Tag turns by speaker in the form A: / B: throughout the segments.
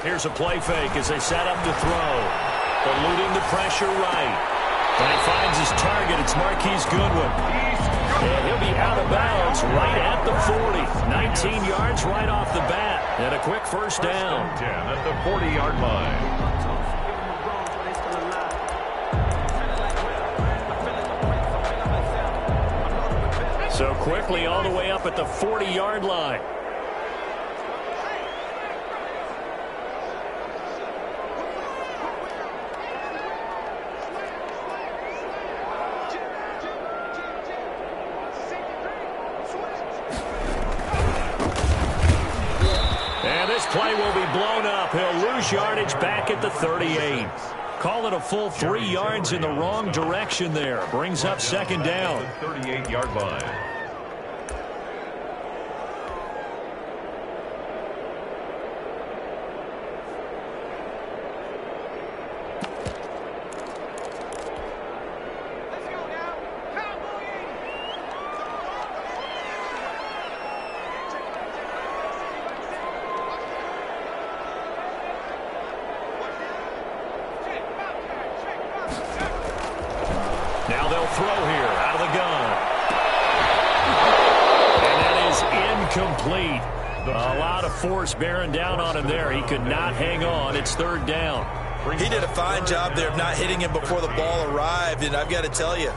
A: Here's a play fake as they set up to throw. Eluding the pressure right. When he finds his target, it's Marquise Goodwin. And he'll be out of bounds right at the 40. 19 yards right off the bat. And a quick first down.
B: 10 at the 40-yard line.
A: So quickly all the way up at the 40-yard line. And this play will be blown up. He'll lose yardage back at the 38. Call it a full 3 yards in the wrong direction there. Brings up second down.
B: 38-yard line.
A: Now they'll throw here out of the gun. And that is incomplete. A lot of force bearing down on him there. He could not hang on. It's third down.
C: He did a fine job there of not hitting him before the ball arrived. And I've got to tell you,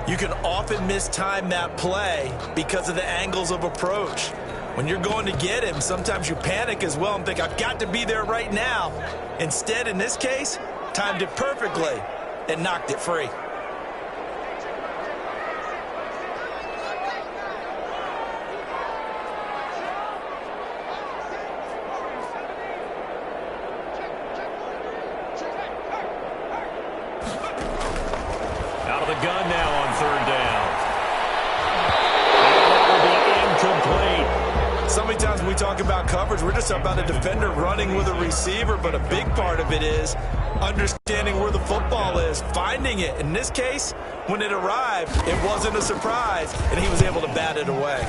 C: you can often mistime that play because of the angles of approach. When you're going to get him, sometimes you panic as well and think, I've got to be there right now. Instead, in this case, timed it perfectly and knocked it free.
A: Out of the gun now on third down. And that will be incomplete.
C: So many times when we talk about coverage, we're just about a defender running with a receiver, but a big part of it is understanding where the football is, finding it. In this case, when it arrived, it wasn't a surprise, and he was able to bat it away.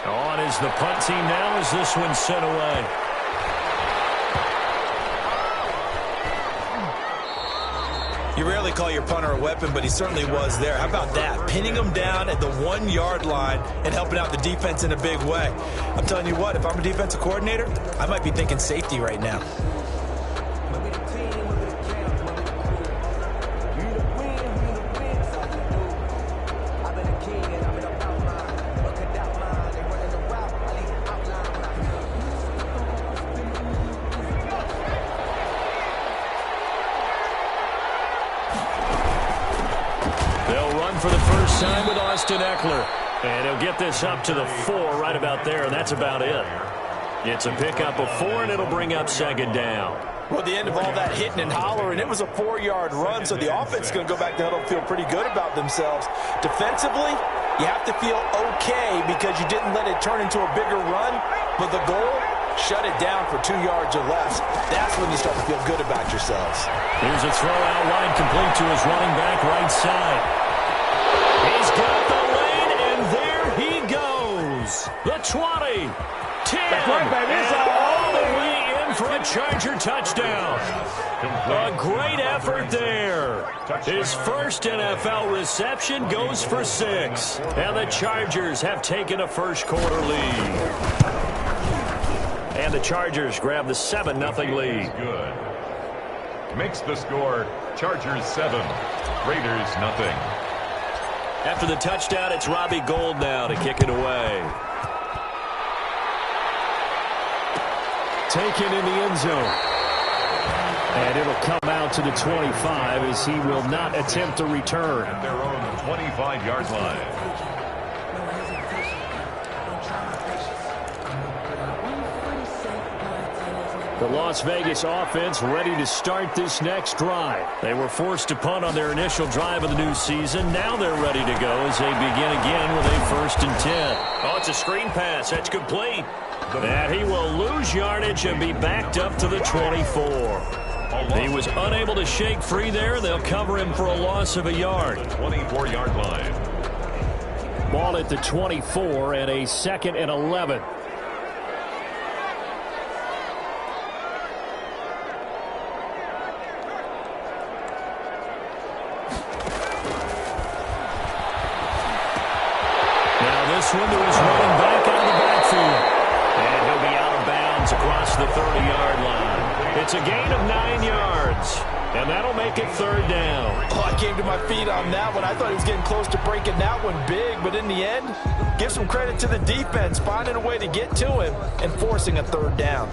A: On is the punt team now as this one's sent away.
C: You rarely call your punter a weapon, but he certainly was there. How about that? Pinning him down at the 1-yard line and helping out the defense in a big way. I'm telling you what, if I'm a defensive coordinator, I might be thinking safety right now.
A: For the first time with Austin Eckler. And he'll get this up to the 4 right about there, and that's about it. It's a pickup of 4, and it'll bring up second down.
C: Well, at the end of all that hitting and hollering, it was a 4-yard run, so the offense is going to go back to huddle and feel pretty good about themselves. Defensively, you have to feel okay because you didn't let it turn into a bigger run, but the goal, shut it down for 2 yards or less. That's when you start to feel good about yourselves.
A: Here's a throw out wide complete to his running back right side. He's got the lane, and there he goes. The 20, 10, and all the way in for a Charger touchdown. A great effort there. His first NFL reception goes for 6. And the Chargers have taken a first-quarter lead. And the Chargers grab the 7-0 lead.
B: Good. Makes the score Chargers 7, Raiders 0.
A: After the touchdown, it's Robbie Gould now to kick it away. Taken in the end zone. And it'll come out to the 25 as he will not attempt to return.
B: At their own 25-yard line.
A: The Las Vegas offense ready to start this next drive. They were forced to punt on their initial drive of the new season. Now they're ready to go as they begin again with a 1st and 10. Oh, it's a screen pass. That's complete. And he will lose yardage and be backed up to the 24. He was unable to shake free there. They'll cover him for a loss of a yard.
B: 24-yard line.
A: Ball at the 24 and a 2nd and 11. this one to his running back out of the backfield. And he'll be out of bounds across the 30-yard line. It's a gain of 9 yards. And that'll make it third down.
C: Oh, I came to my feet on that one. I thought he was getting close to breaking that one big. But in the end, give some credit to the defense, finding a way to get to him and forcing a third down.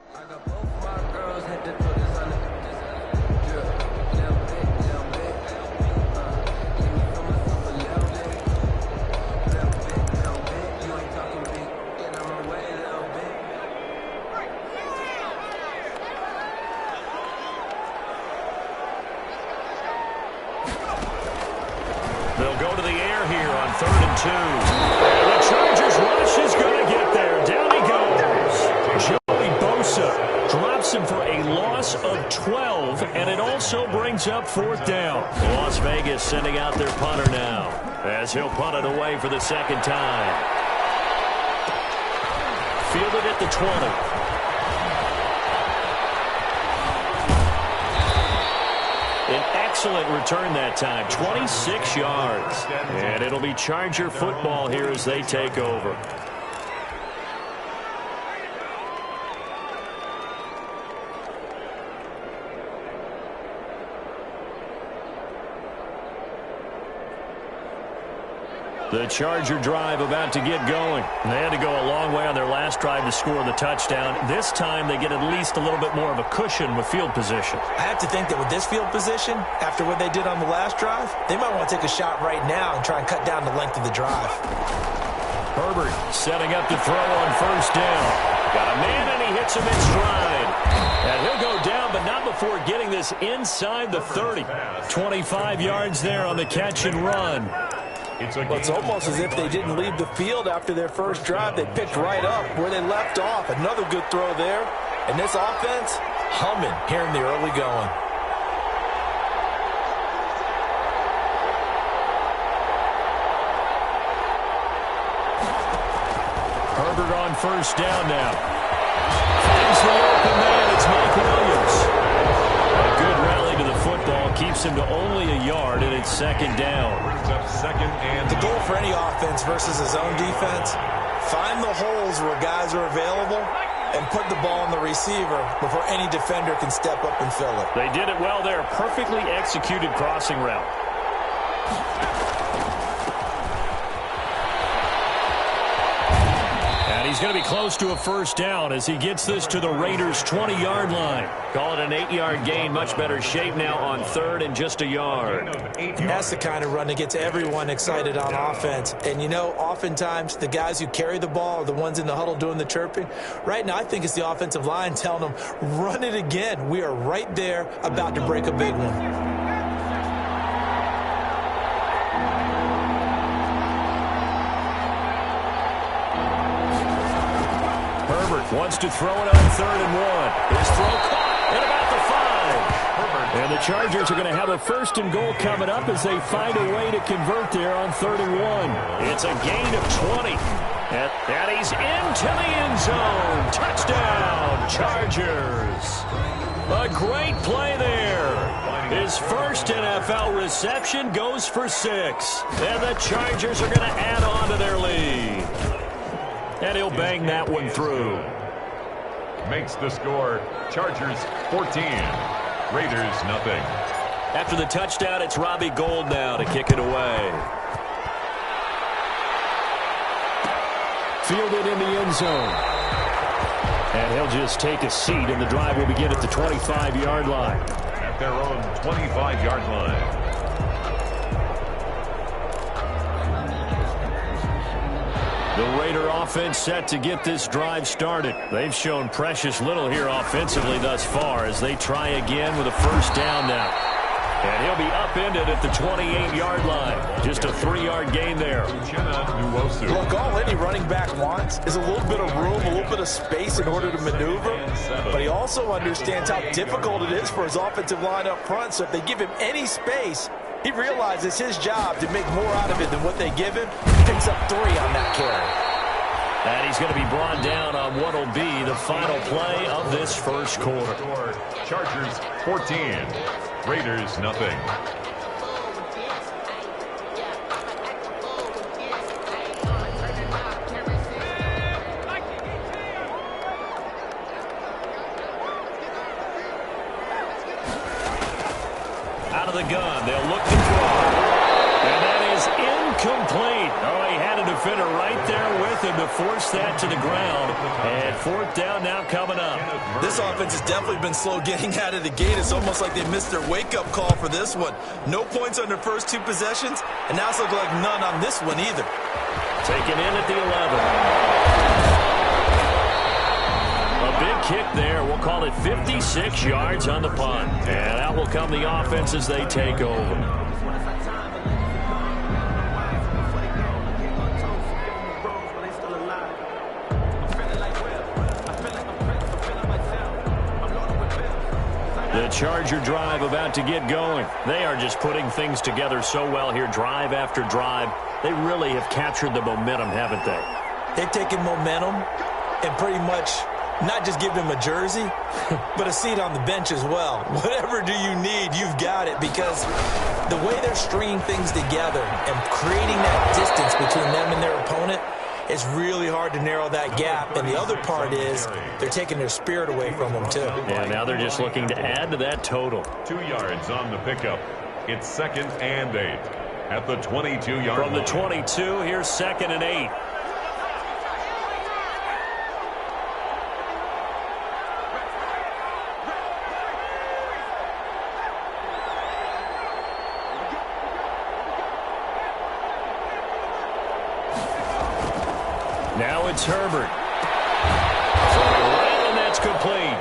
D: I got both my girls had to put this on the drip. Little bit, little bit. Give me for myself a little bit. Little bit, little bit. You ain't talking big. Get on my way a little bit.
A: They'll go to the air here on 3rd and 2. And the Chargers rush is going to get there. Down he goes. Drops him for a loss of 12, and it also brings up 4th down. Las Vegas sending out their punter now, as he'll punt it away for the second time. Fielded at the 20. An excellent return that time, 26 yards. And it'll be Charger football here as they take over. The Charger drive about to get going. They had to go a long way on their last drive to score the touchdown. This time they get at least a little bit more of a cushion with field position.
C: I have to think that with this field position, after what they did on the last drive, they might want to take a shot right now and try and cut down the length of the drive.
A: Herbert setting up to throw on 1st down. Got a man and he hits him in stride. And he'll go down, but not before getting this inside the 30. 25 yards there on the catch and run.
C: It's almost as if they didn't leave the field after their first drive. They picked right up where they left off. Another good throw there. And this offense, humming here in the early going.
A: Herbert on 1st down now. Finds the open man. It's Mike Williams. A good rally to the football keeps him to only a yard, and it's 2nd down.
C: The goal for any offense versus his own defense, find the holes where guys are available and put the ball on the receiver before any defender can step up and fill it.
A: They did it well there. Perfectly executed crossing route. And he's going to be close to a 1st down as he gets this to the Raiders' 20-yard line. Call it an 8-yard gain. Much better shape now on 3rd and just a yard.
C: That's the kind of run that gets everyone excited on offense. And, you know, oftentimes the guys who carry the ball are the ones in the huddle doing the chirping. Right now, I think it's the offensive line telling them, run it again. We are right there about to break a big one.
A: Wants to throw it on 3rd and 1. His throw caught at about the 5. And the Chargers are going to have a 1st and goal coming up as they find a way to convert there on 3rd and 1. It's a gain of 20. And he's into the end zone. Touchdown, Chargers. A great play there. His first NFL reception goes for 6. And the Chargers are going to add on to their lead. And he'll bang that one through.
B: makes the score. Chargers 14, Raiders nothing.
A: After the touchdown, it's Robbie Gould now to kick it away. Fielded in the end zone. And he'll just take a seat, and the drive will begin at the 25-yard line.
B: At their own 25-yard line.
A: The Raider offense set to get this drive started. They've shown precious little here offensively thus far as they try again with a first down now. And he'll be upended at the 28-yard line. Just a 3-yard gain there.
C: Look, all any running back wants is a little bit of room, a little bit of space in order to maneuver. But he also understands how difficult it is for his offensive line up front. So if they give him any space, he realizes his job to make more out of it than what they give him. He picks up 3 on that carry.
A: And he's going to be brought down on what will be the final play of this first quarter.
B: Chargers 14, Raiders nothing.
A: Out of the gun, they'll look to throw. And that is incomplete. Oh, he had a defender right there with him to force that to the ground. And 4th down now coming up.
C: This offense has definitely been slow getting out of the gate. It's almost like they missed their wake-up call for this one. No points on their first 2 possessions, and now it's looking like none on this one either.
A: Taken in at the 11. A big kick there. We'll call it 56 yards on the punt. And out will come the offense as they take over. The Charger drive about to get going. They are just putting things together so well here, drive after drive. They really have captured the momentum, haven't they?
C: They've taken momentum and pretty much not just give him a jersey, but a seat on the bench as well. Whatever do you need, you've got it, because the way they're stringing things together and creating that distance between them and their opponent, it's really hard to narrow that gap. And the other part is they're taking their spirit away from them, too.
A: Yeah, now they're just looking to add to that total.
B: 2 yards on the pickup. It's 2nd and 8 at the 22-yard line.
A: From the 22, here's 2nd and 8. Now it's Herbert. And that's complete.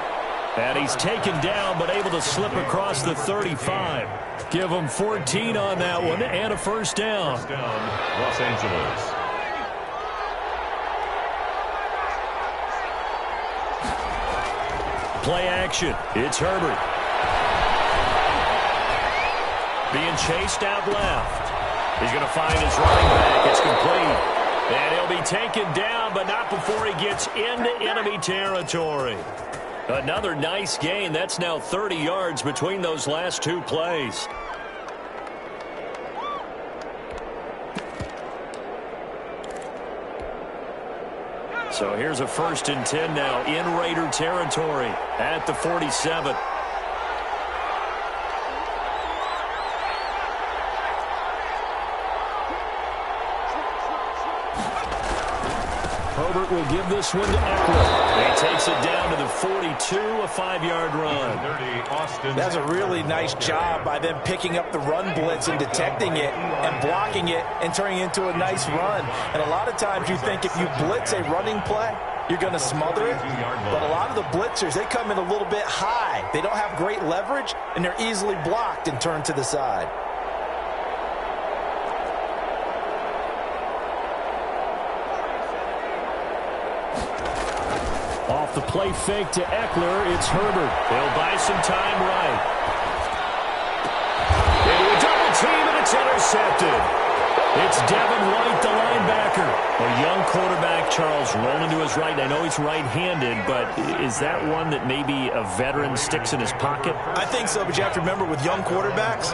A: And he's taken down but able to slip across the 35. Give him 14 on that one and a first down.
B: First down, Los Angeles.
A: Play action. It's Herbert. Being chased out left. He's going to find his running back. It's complete. And he'll be taken down, but not before he gets into enemy territory. Another nice gain. That's now 30 yards between those last 2 plays. So here's a 1st and 10 now in Raider territory at the 47. Herbert will give this one to Eckler. He takes it down to the 42, a 5-yard run.
C: That's a really nice job by them picking up the run blitz and detecting it and blocking it and turning it into a nice run. And a lot of times you think if you blitz a running play, you're going to smother it. But a lot of the blitzers, they come in a little bit high. They don't have great leverage, and they're easily blocked and turned to the side.
A: Off the play fake to Eckler, it's Herbert. They'll buy some time right. Into a double team, and it's intercepted. It's Devin White, the linebacker. A young quarterback, Charles, rolling to his right. I know he's right-handed, but is that one that maybe a veteran sticks in his pocket?
C: I think so, but you have to remember with young quarterbacks,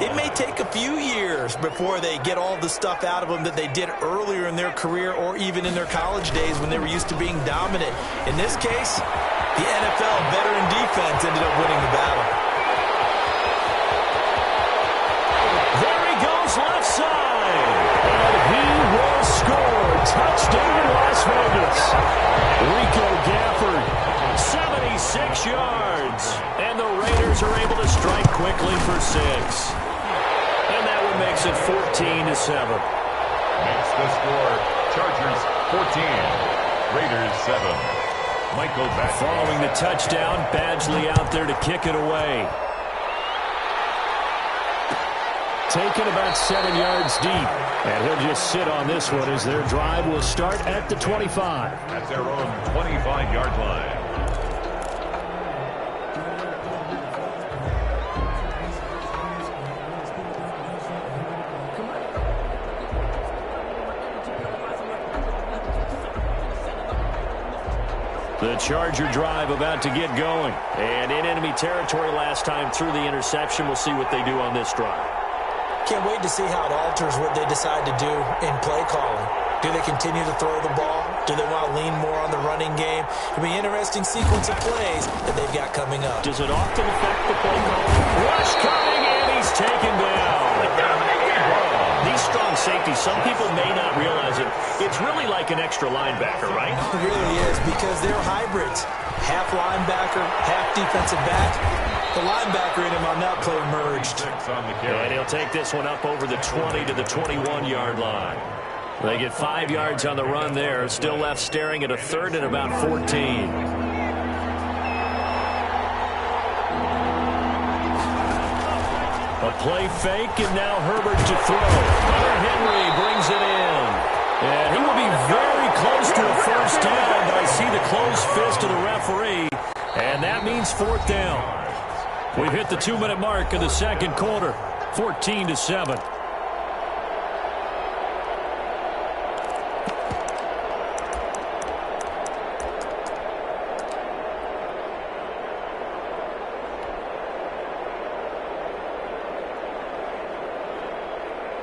C: it may take a few years before they get all the stuff out of them that they did earlier in their career or even in their college days when they were used to being dominant. In this case, the NFL veteran defense ended up winning the battle.
A: There he goes, left side. And he will score. Touchdown, Las Vegas. Rico Gafford, 76 yards. And the Raiders are able to strike quickly for 6. And that one makes it 14-7.
B: Makes the score. Chargers 14. Raiders 7. Michael back.
A: Following the touchdown, Badgley out there to kick it away. Taken about 7 yards deep. And he'll just sit on this one as their drive will start at the 25.
B: At their own 25-yard line.
A: The Charger drive about to get going. And in enemy territory last time through the interception. We'll see what they do on this drive.
C: Can't wait to see how it alters what they decide to do in play calling. Do they continue to throw the ball? Do they want to lean more on the running game? It'll be an interesting sequence of plays that they've got coming up.
A: Does it often affect the play calling? Rush coming, and he's taken down. These strong safeties, some people may not realize it. It's really like an extra linebacker, right?
C: It really is, because they're hybrids. Half linebacker, half defensive back. The linebacker in him on that play emerged.
A: And he'll take this one up over the 20 to the 21-yard line. They get 5 yards on the run there. Still left staring at a third and about 14. A play fake, and now Herbert to throw. Hunter Henry brings it in. And he will be very close to a first down, but I see the closed fist of the referee, and that means 4th down. We've hit the 2-minute mark of the second quarter, 14-7.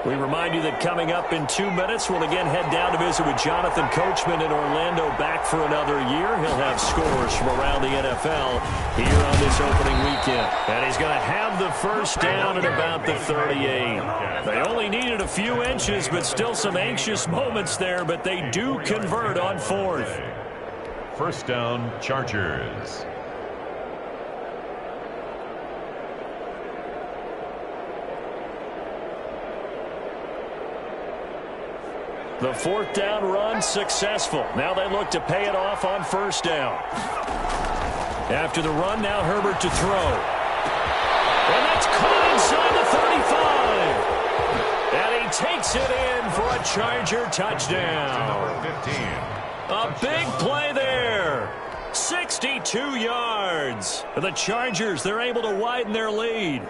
A: We remind you that coming up in 2 minutes, we'll again head down to visit with Jonathan Coachman in Orlando, back for another year. He'll have scores from around the NFL here on this opening weekend. And he's going to have the first down at about the 38. They only needed a few inches, but still some anxious moments there, but they do convert on 4th.
B: First down, Chargers.
A: The 4th down run successful. Now they look to pay it off on first down. After the run, now Herbert to throw. And that's caught inside the 35. And he takes it in for a Charger touchdown.
B: Number 15.
A: A big play there. 62 yards. The Chargers, they're able to widen their lead.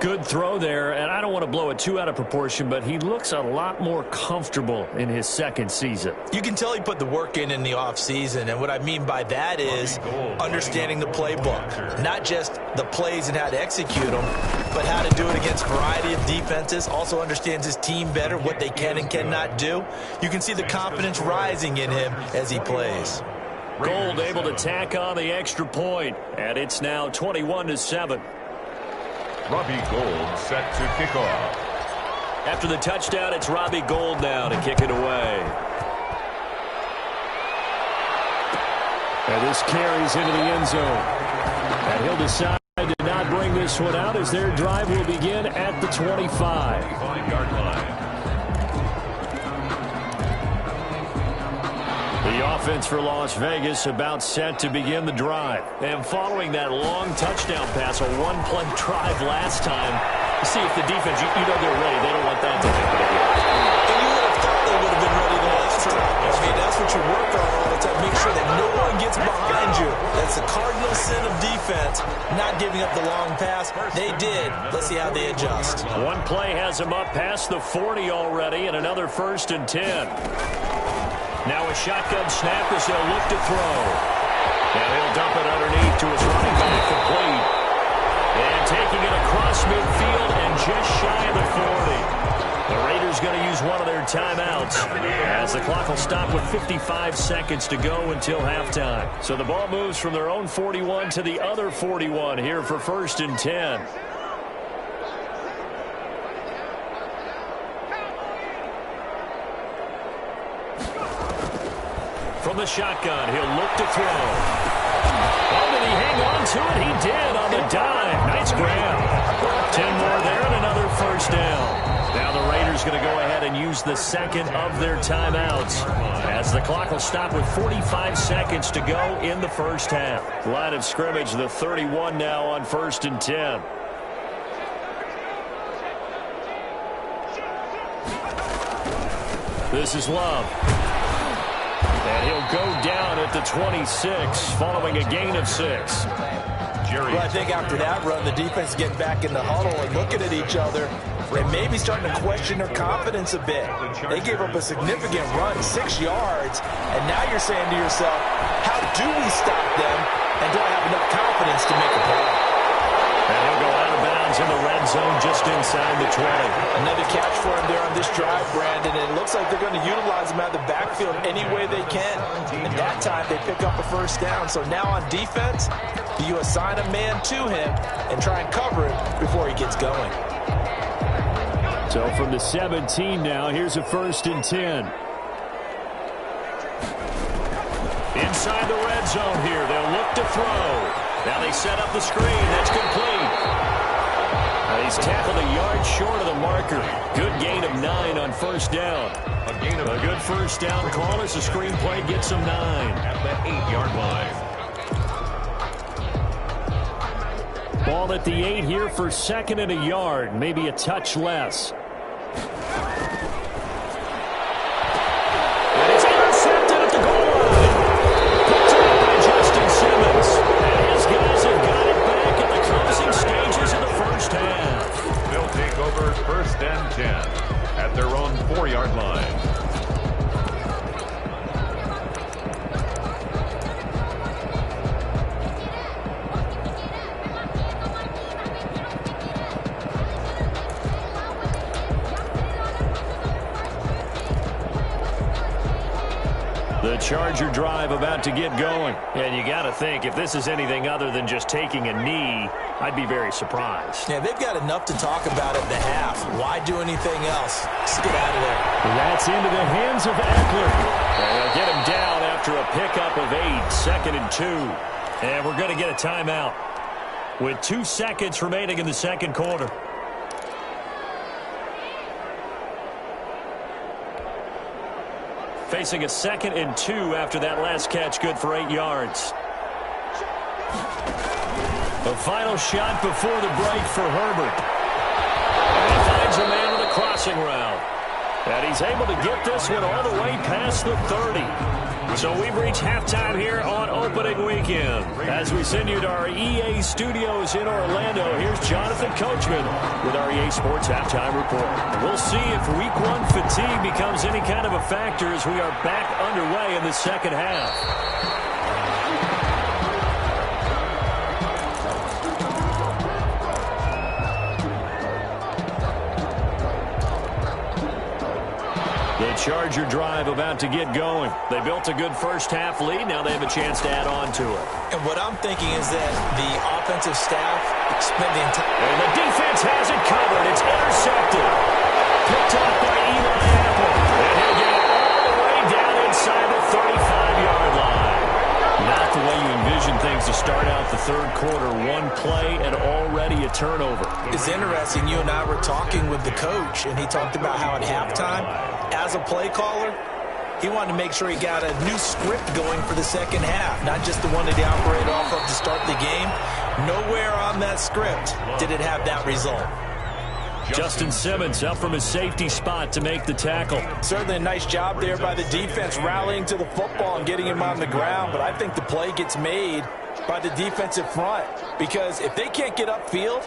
A: Good throw there, and I don't want to blow it too out of proportion, but he looks a lot more comfortable in his second season.
C: You can tell he put the work in the offseason, and what I mean by that is understanding the playbook. Not just the plays and how to execute them, but how to do it against a variety of defenses. Also understands his team better, what they can and cannot do. You can see the confidence rising in him as he plays.
A: Gold able to tack on the extra point, and it's now 21-7.
B: Robbie Gould set to kick off.
A: After the touchdown, it's Robbie Gould now to kick it away. And this carries into the end zone. And he'll decide to not bring this one out as their drive will begin at the 25.
B: 25-yard line.
A: The offense for Las Vegas about set to begin the drive. And following that long touchdown pass, a one-play drive last time, see if the defense, you know they're ready. They don't want that to happen again.
C: And you would have thought they would have been ready the last time. I mean, that's what you work on all the time. Make sure that no one gets behind you. That's the cardinal sin of defense. not giving up the long pass. They did. Let's see how they adjust.
A: One play has him up past the 40 already, and another 1st and 10. Now a shotgun snap as they'll look to throw. Now he'll dump it underneath to his running back, complete. And taking it across midfield and just shy of the 40. The Raiders going to use one of their timeouts as the clock will stop with 55 seconds to go until halftime. So the ball moves from their own 41 to the other 41 here for 1st and 10. From the shotgun, he'll look to throw. Oh, did he hang on to it? He did on the dive. Nice grab. 10 more there and another 1st down. Now the Raiders going to go ahead and use the second of their timeouts as the clock will stop with 45 seconds to go in the 1st half. Line of scrimmage, the 31 now on 1st and 10. This is Love. And he'll go down at the 26 following a gain of 6.
C: Well, I think after that run, the defense is getting back in the huddle and looking at each other and maybe starting to question their confidence a bit. They gave up a significant run, 6 yards, and now you're saying to yourself, how do we stop them, and do I have enough confidence to make a play?
A: And he'll go out of bounds in the red zone just inside the 20.
C: Another catch for him there on this drive, Brandon, and it looks like they're going to utilize him out of the backfield any way they can. And that time they pick up a 1st down. So now on defense, do you assign a man to him and try and cover him before he gets going?
A: So from the 17 now, here's a 1st and 10. Inside the red zone here, they'll look to throw. Now they set up the screen. That's complete. He's tackled a yard short of the marker. Good gain of 9 on 1st down. A good 1st down call as the screen play gets him 9.
B: At the 8-yard line.
A: Ball at the 8 here for 2nd and a yard. Maybe a touch less. And it's intercepted at the goal line. Picked up by Justin Simmons. And his guys have got it back in the closing stages of the 1st half.
B: They'll take over 1st and 10 at their own 4-yard line.
A: The Charger drive about to get going. And you got to think, if this is anything other than just taking a knee, I'd be very surprised.
C: Yeah, they've got enough to talk about at the half. Why do anything else? Let's get out of there.
A: That's into the hands of Eckler. And they'll get him down after a pickup of 8, 2nd and 2. And we're going to get a timeout with 2 seconds remaining in the 2nd quarter. Facing a 2nd and 2 after that last catch, good for 8 yards. The final shot before the break for Herbert. And he finds a man with a crossing route. And he's able to get this one all the way past the 30. So we've reached halftime here on opening weekend. As we send you to our EA studios in Orlando, here's Jonathan Coachman with our EA Sports Halftime Report. And we'll see if Week 1 fatigue becomes any kind of a factor as we are back underway in the 2nd half. The Charger drive about to get going. They built a good 1st half lead. Now they have a chance to add on to it.
C: And what I'm thinking is that the offensive staff spent the entire...
A: And the defense has it covered. It's intercepted. Picked up by Eli Apple. And he'll get it all the way down inside the 35-yard line. Not the way you envision things to start out the 3rd quarter. One play and already a turnover.
C: It's interesting. You and I were talking with the coach, and he talked about how at halftime, as a play caller, he wanted to make sure he got a new script going for the 2nd half, not just the one that he operated off of to start the game. Nowhere on that script did it have that result.
A: Justin Simmons up from his safety spot to make the tackle.
C: Certainly a nice job there by the defense rallying to the football and getting him on the ground, but I think the play gets made by the defensive front because if they can't get upfield,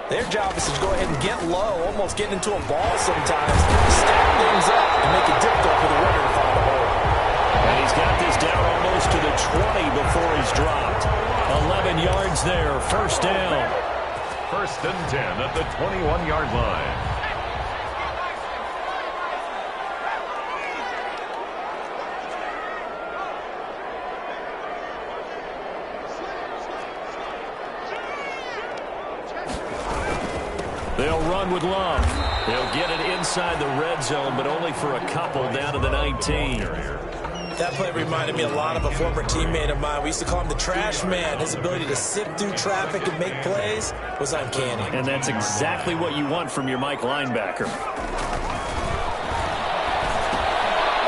C: their job is to go ahead and get low, almost get into a ball sometimes, stack things up, and make it difficult for the runner to find the hole.
A: And he's got this down almost to the 20 before he's dropped. 11 yards there, first down.
B: First and 10 at the 21-yard line.
A: They'll run with Love. They'll get it inside the red zone, but only for a couple down to the 19.
C: That play reminded me a lot of a former teammate of mine. We used to call him the trash man. His ability to sift through traffic and make plays was uncanny.
A: And that's exactly what you want from your Mike linebacker.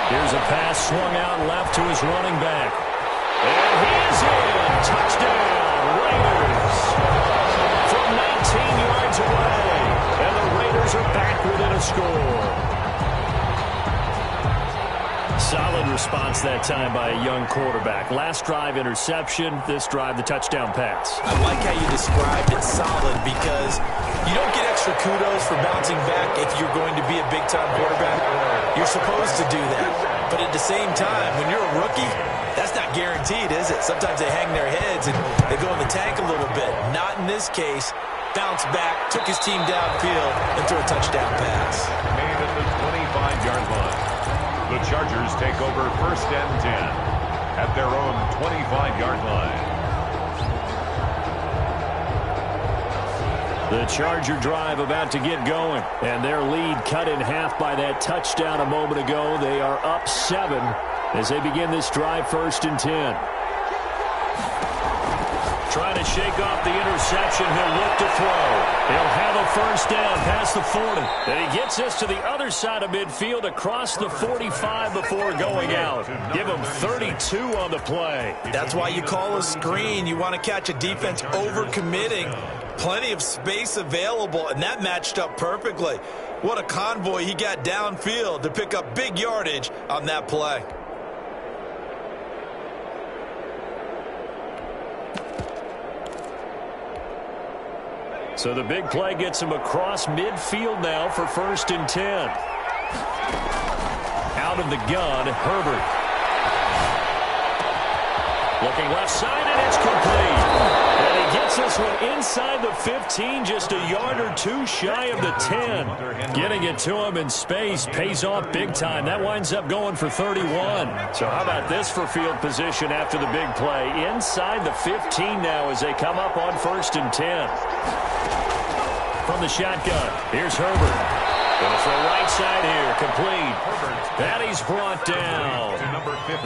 A: Here's a pass swung out left to his running back. And he's in. Touchdown, Raiders. From 19 yards away. And the Raiders are back within a score. Solid response that time by a young quarterback. Last drive interception, this drive the touchdown pass.
C: I like how you described it solid because you don't get extra kudos for bouncing back if you're going to be a big-time quarterback. You're supposed to do that. But at the same time, when you're a rookie, that's not guaranteed, is it? Sometimes they hang their heads and they go in the tank a little bit. Not in this case. Bounced back, took his team downfield, and threw a touchdown pass.
B: Made at the 25-yard line. The Chargers take over first and 10 at their own 25-yard line.
A: The Charger drive about to get going, and their lead cut in half by that touchdown a moment ago. They are up 7 as they begin this drive first and 10. Trying to shake off the interception. He'll look to throw. He'll have a first down past the 40. And he gets this to the other side of midfield across the 45 before going out. Give him 32 on the play.
C: That's why you call a screen. You want to catch a defense overcommitting. Plenty of space available, and that matched up perfectly. What a convoy he got downfield to pick up big yardage on that play.
A: So the big play gets him across midfield now for first and 10. Out of the gun, Herbert. Looking left side, and it's complete. And he gets this one inside the 15, just a yard or two shy of the 10. Getting it to him in space pays off big time. That winds up going for 31. So how about this for field position after the big play? Inside the 15 now as they come up on first and 10. From the shotgun, here's Herbert. Going to throw right side here, complete. And he's brought down.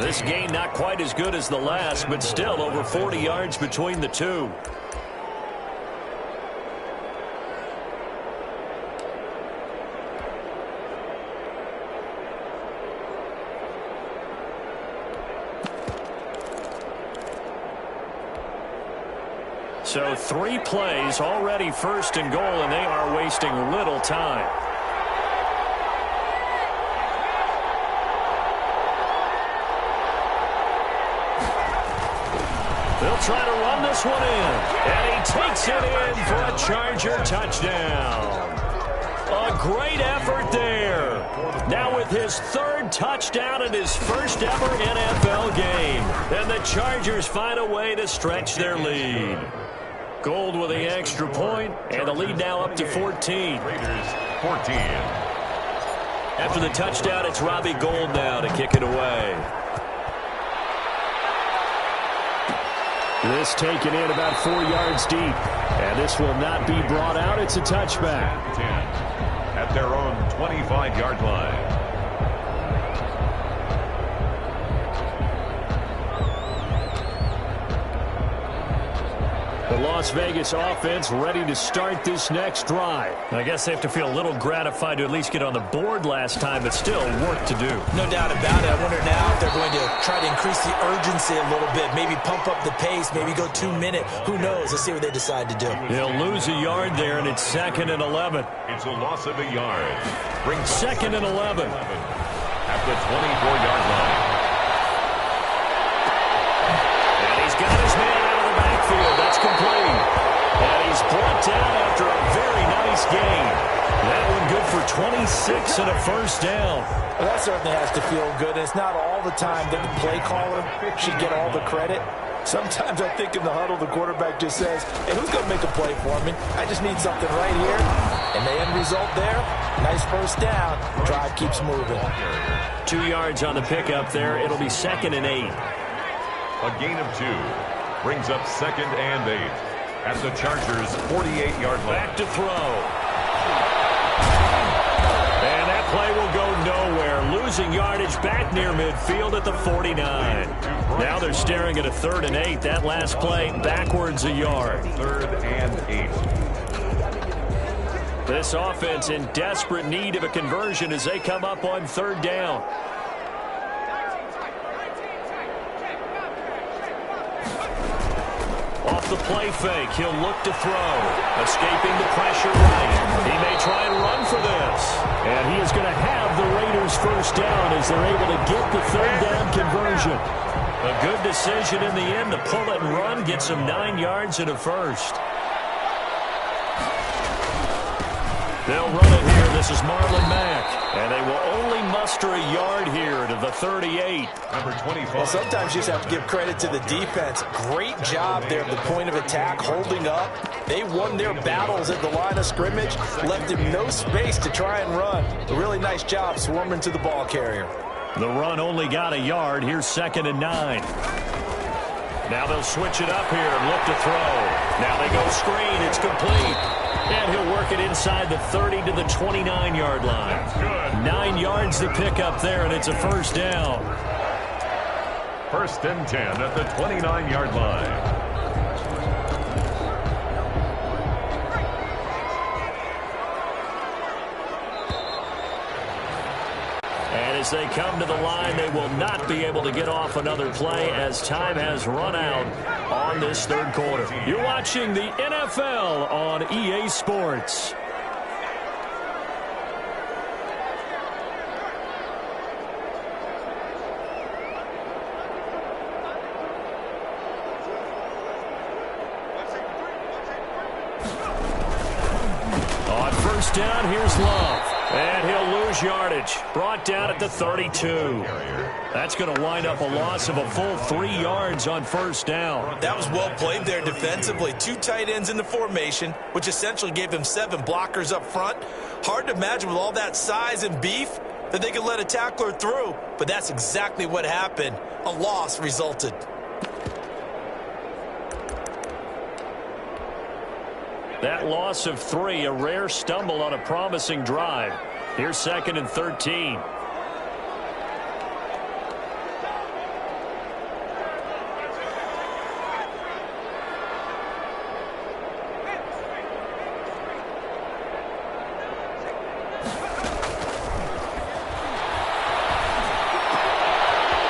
A: This gain not quite as good as the last, but still over 40 yards between the two. So 3 plays, already first and goal, and they are wasting little time. They'll try to run this one in, and he takes it in for a Charger touchdown. A great effort there. Now with his 3rd touchdown in his first ever NFL game, and the Chargers find a way to stretch their lead. Gold with the extra point, and the lead now up to 14.
B: Raiders 14.
A: After the touchdown, it's Robbie Gould now to kick it away. This taken in about 4 yards deep, and this will not be brought out. It's a touchback.
B: 10 at their own 25-yard line.
A: The long Las Vegas offense ready to start this next drive. I guess they have to feel a little gratified to at least get on the board last time, but still work to do.
C: No doubt about it. I wonder now if they're going to try to increase the urgency a little bit, maybe pump up the pace, maybe go 2 minute. Who knows? Let's see what they decide to do.
A: They'll lose a yard there, and it's 2nd and 11.
B: It's a loss of a yard. Brings
A: 2nd and 11.
B: At the 24-yard line.
A: And he's got his man out of the backfield. That's complete. And he's brought down after a very nice gain. That one good for 26 and a first down.
C: Well, that certainly has to feel good. It's not all the time that the play caller should get all the credit. Sometimes I think in the huddle, the quarterback just says, hey, who's going to make a play for me? I just need something right here. And the end result there, nice first down. Drive keeps moving.
A: 2 yards on the pickup there. It'll be 2nd and 8.
B: A gain of 2 brings up 2nd and 8 at the Chargers' 48-yard line.
A: Back to throw. And that play will go nowhere. Losing yardage back near midfield at the 49. Now they're staring at a 3rd and 8. That last play backwards a yard.
B: 3rd and 8.
A: This offense in desperate need of a conversion as they come up on 3rd down. Off the play fake, he'll look to throw. Escaping the pressure right. He may try and run for this. And he is going to have the Raiders first down as they're able to get the 3rd down conversion. A good decision in the end to pull it and run, get some 9 yards and a first. They'll run it here. This is Marlon Mack. And they will only muster a yard here to the 38.
B: Number 25.
C: Well, sometimes you just have to give credit to the defense. Great job there at the point of attack, holding up. They won their battles at the line of scrimmage, left him no space to try and run. A really nice job swarming to the ball carrier.
A: The run only got a yard. Here's 2nd and 9. Now they'll switch it up here and look to throw. Now they go screen. It's complete. And he'll work it inside the 30 to the 29-yard line. 9 yards to pick up there, and it's a first down.
B: 1st and 10 at the 29-yard line.
A: And as they come to the line, they will not be able to get off another play as time has run out on this 3rd quarter. You're watching the NFL on EA Sports. On first down, here's Love. And he'll lose yardage. Brought down at the 32. That's going to wind up a loss of a full 3 yards on first down.
C: That was well played there defensively. 2 tight ends in the formation, which essentially gave them 7 blockers up front. Hard to imagine with all that size and beef that they could let a tackler through. But that's exactly what happened. A loss resulted.
A: That loss of 3, a rare stumble on a promising drive. Here's 2nd and 13.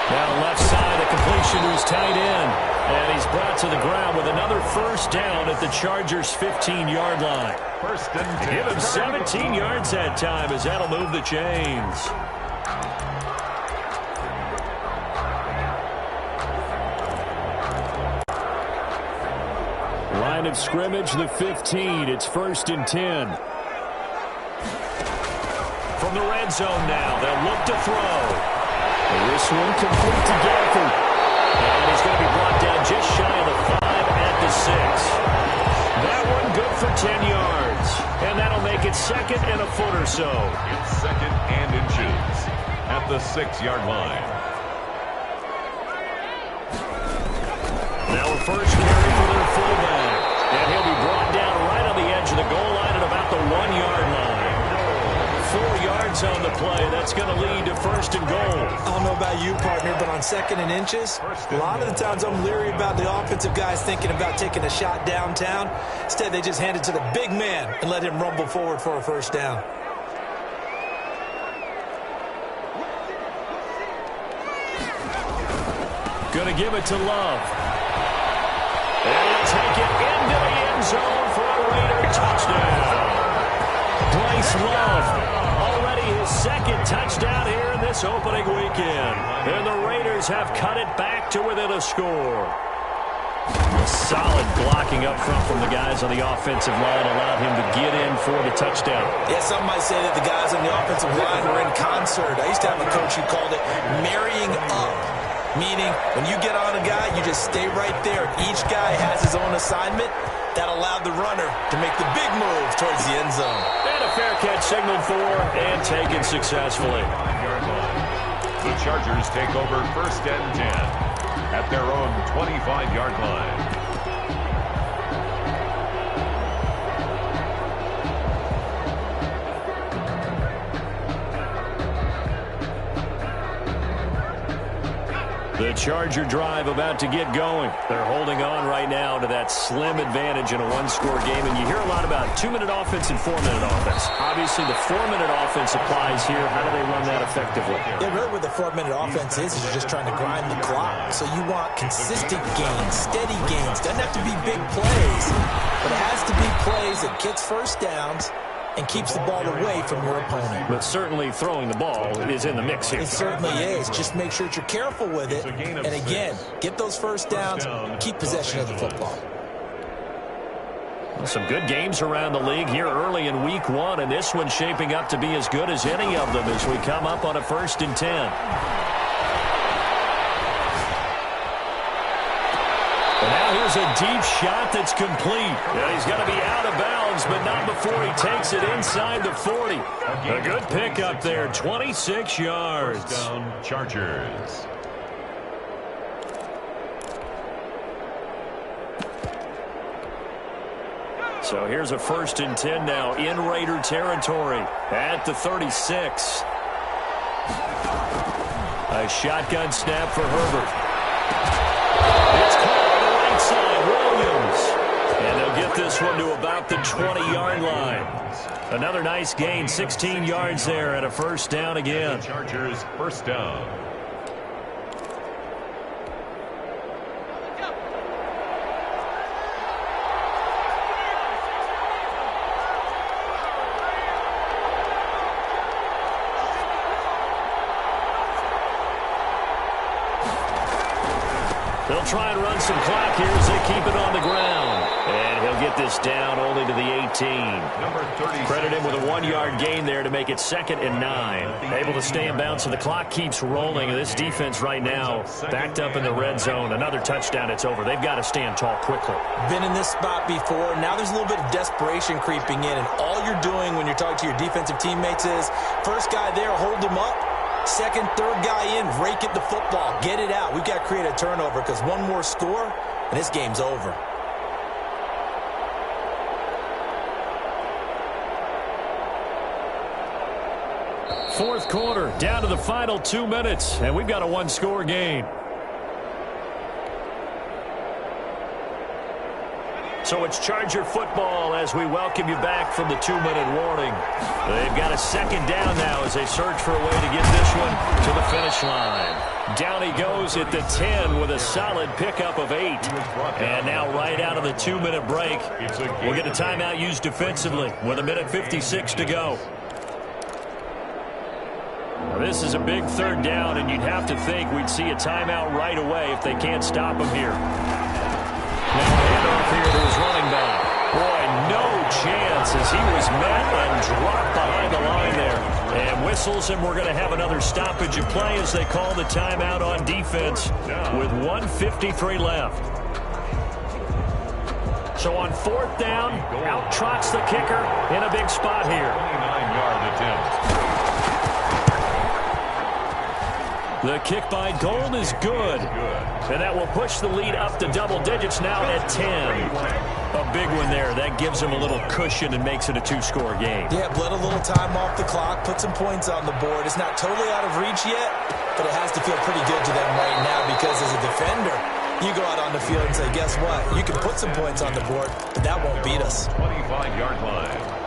A: Now left side, a completion to his tight end. And he's brought to the ground with another first down at the Chargers' 15-yard line.
B: 1st and 10.
A: Give him 17 yards that time as that'll move the chains. Line of scrimmage, the 15. It's 1st and 10. From the red zone now, they'll look to throw. This one complete to Gafford. And he's going to be brought down just shy of the 5 at the 6. That one good for 10 yards. And that'll make it 2nd and a foot or so.
B: It's 2nd and inches at the 6-yard line.
A: Now a first carry for their fullback. And he'll be brought down right on the edge of the goal line at about the 1-yard line. 4 yards yards on the play. That's going to lead to 1st and goal.
C: I don't know about you, partner, but on 2nd and inches, a lot of the times I'm leery about the offensive guys thinking about taking a shot downtown. Instead, they just hand it to the big man and let him rumble forward for a 1st down.
A: Going to give it to Love. And he'll take it into the end zone for a Raider touchdown. Bryce Love, already his 2nd touchdown here in this opening weekend. And the Raiders have cut it back to within a score. A solid blocking up front from the guys on the offensive line allowed him to get in for the touchdown.
C: Yeah, some might say that the guys on the offensive line were in concert. I used to have a coach who called it marrying up. Meaning, when you get on a guy, you just stay right there. Each guy has his own assignment. That allowed the runner to make the big move towards the end zone.
A: And a fair catch signaled for and taken successfully.
B: The Chargers take over 1st and 10 at their own 25-yard line.
A: The Charger drive about to get going. They're holding on right now to that slim advantage in a one-score game. And you hear a lot about 2-minute offense and 4-minute offense. Obviously, the 4-minute offense applies here. How do they run that effectively?
C: Yeah, really what the 4-minute offense is you're just trying to grind the clock. So you want consistent gains, steady gains. Doesn't have to be big plays, but it has to be plays that gets 1st downs and keeps the ball away from your opponent.
A: But certainly throwing the ball is in the mix here.
C: It certainly is. Just make sure that you're careful with it. And again, get those 1st downs, keep possession of the football.
A: Well, some good games around the league here early in week 1, and this one's shaping up to be as good as any of them as we come up on a 1st and 10. And now here's a deep shot that's complete. And he's going to be out of bounds, but not before he takes it inside the 40. A good pickup there, 26 yards.
B: 1st down, Chargers.
A: So here's a 1st and 10 now in Raider territory at the 36. A shotgun snap for Herbert. It's caught on the right side, Williams. And they'll get this one to about the 20-yard line. Another nice gain, 16 yards there and a 1st down again.
B: The Chargers 1st down.
A: They'll try and run some clock here as they keep it on the ground. And he'll get this down only to the 18. Credit him with a 1-yard gain there to make it 2nd and 9. Able to stay in bounds, so the clock keeps rolling. This defense right now backed up in the red zone. Another touchdown, it's over. They've got to stand tall quickly.
C: Been in this spot before. Now there's a little bit of desperation creeping in. And all you're doing when you're talking to your defensive teammates is, first guy there, hold him up. 2nd, 3rd guy in, rake at the football. Get it out. We've got to create a turnover because one more score, and this game's over.
A: Fourth quarter, down to the final 2 minutes, and we've got a 1-score game. So it's Charger football as we welcome you back from the 2-minute warning. They've got a 2nd down now as they search for a way to get this one to the finish line. Down he goes at the 10 with a solid pickup of 8. And now right out of the 2-minute break, we'll get a timeout used defensively with 1:56 to go. This is a big 3rd down, and you'd have to think we'd see a timeout right away if they can't stop him here. Now handoff here to his running back. Boy, no chance as he was met and dropped behind the line there. And whistles, and we're going to have another stoppage of play as they call the timeout on defense with 1:53 left. So on 4th down, out trots the kicker in a big spot here.
B: 29-yard attempt.
A: The kick by Gold is good. And that will push the lead up to double digits now at 10. A big one there. That gives them a little cushion and makes it a two-score game.
C: Yeah, bled a little time off the clock, put some points on the board. It's not totally out of reach yet, but it has to feel pretty good to them right now because as a defender, you go out on the field and say, guess what? You can put some points on the board, but that won't beat us.
B: 25-yard line.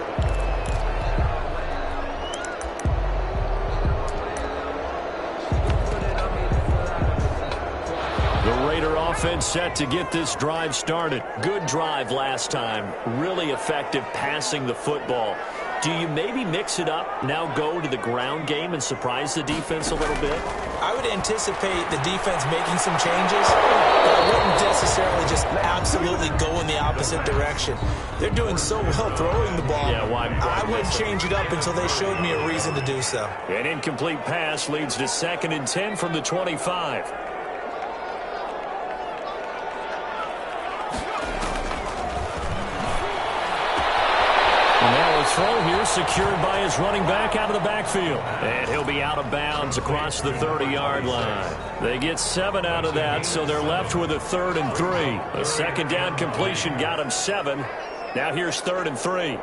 A: The Raider offense set to get this drive started. Good drive last time. Really effective passing the football. Do you maybe mix it up, now go to the ground game and surprise the defense a little bit?
C: I would anticipate the defense making some changes, but I wouldn't necessarily just absolutely go in the opposite direction. They're doing so well throwing the ball.
A: Yeah, well,
C: I wouldn't change it up until they showed me a reason to do so.
A: An incomplete pass leads to 2nd and 10 from the 25. Throw here secured by his running back out of the backfield. And he'll be out of bounds across the 30-yard line. They get 7 out of that, so they're left with a 3rd and 3. A 2nd down completion got him 7. Now here's 3rd and 3.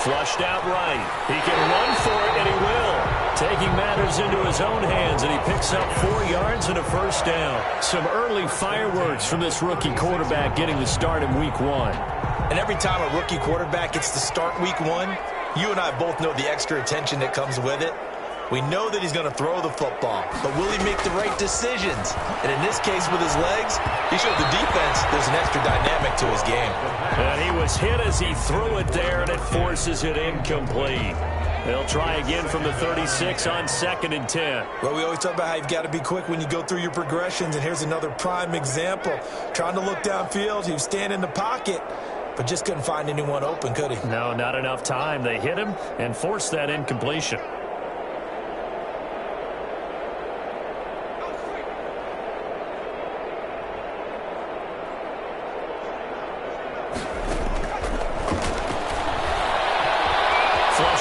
A: Flushed out right. He can run for it, and he will. Taking matters into his own hands, and he picks up 4 yards and a 1st down. Some early fireworks from this rookie quarterback getting the start in week 1.
C: And every time a rookie quarterback gets to start week 1, you and I both know the extra attention that comes with it. We know that he's going to throw the football, but will he make the right decisions? And in this case with his legs, he showed the defense there's an extra dynamic to his game.
A: And he was hit as he threw it there, and it forces it incomplete. They'll try again from the 36 on 2nd and 10.
C: Well, we always talk about how you've got to be quick when you go through your progressions, and here's another prime example. Trying to look downfield, he was standing in the pocket, but just couldn't find anyone open, could he?
A: No, not enough time. They hit him and forced that incompletion.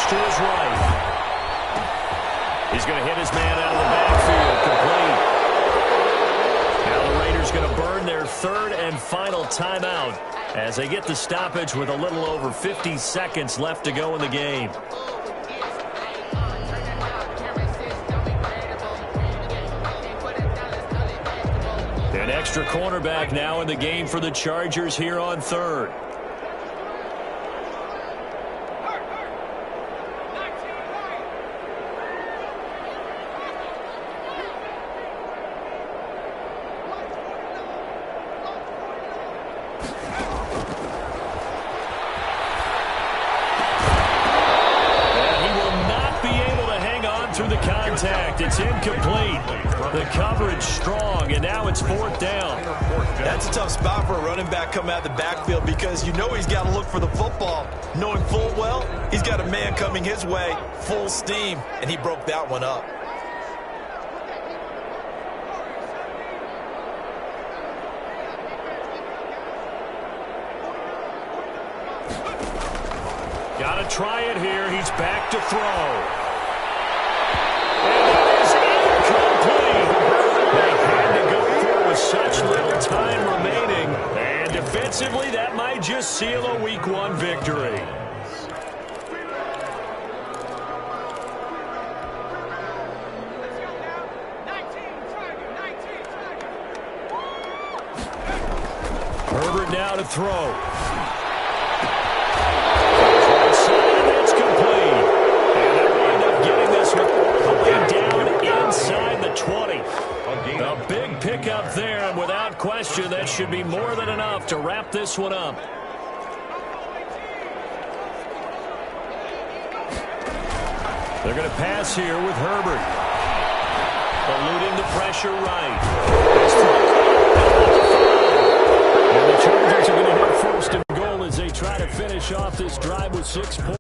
A: To his right. He's going to hit his man out of the backfield. Complete. Now the Raiders going to burn their 3rd and final timeout as they get the stoppage with a little over 50 seconds left to go in the game. An extra cornerback now in the game for the Chargers here on 3rd. It's incomplete. The coverage strong, and now it's 4th down.
C: That's a tough spot for a running back coming out of the backfield because you know he's got to look for the football. Knowing full well, he's got a man coming his way, full steam, and he broke that one up.
A: Got to try it here. He's back to throw. Such little time remaining, and defensively that might just seal a week 1 victory. Herbert now to throw. That's complete. And they're going to end up getting this one down inside the 20. A big pickup there, and without question, that should be more than enough to wrap this one up. They're going to pass here with Herbert. Eluding the pressure right. And the Chargers are going to hit 1st and goal as they try to finish off this drive with 6 points.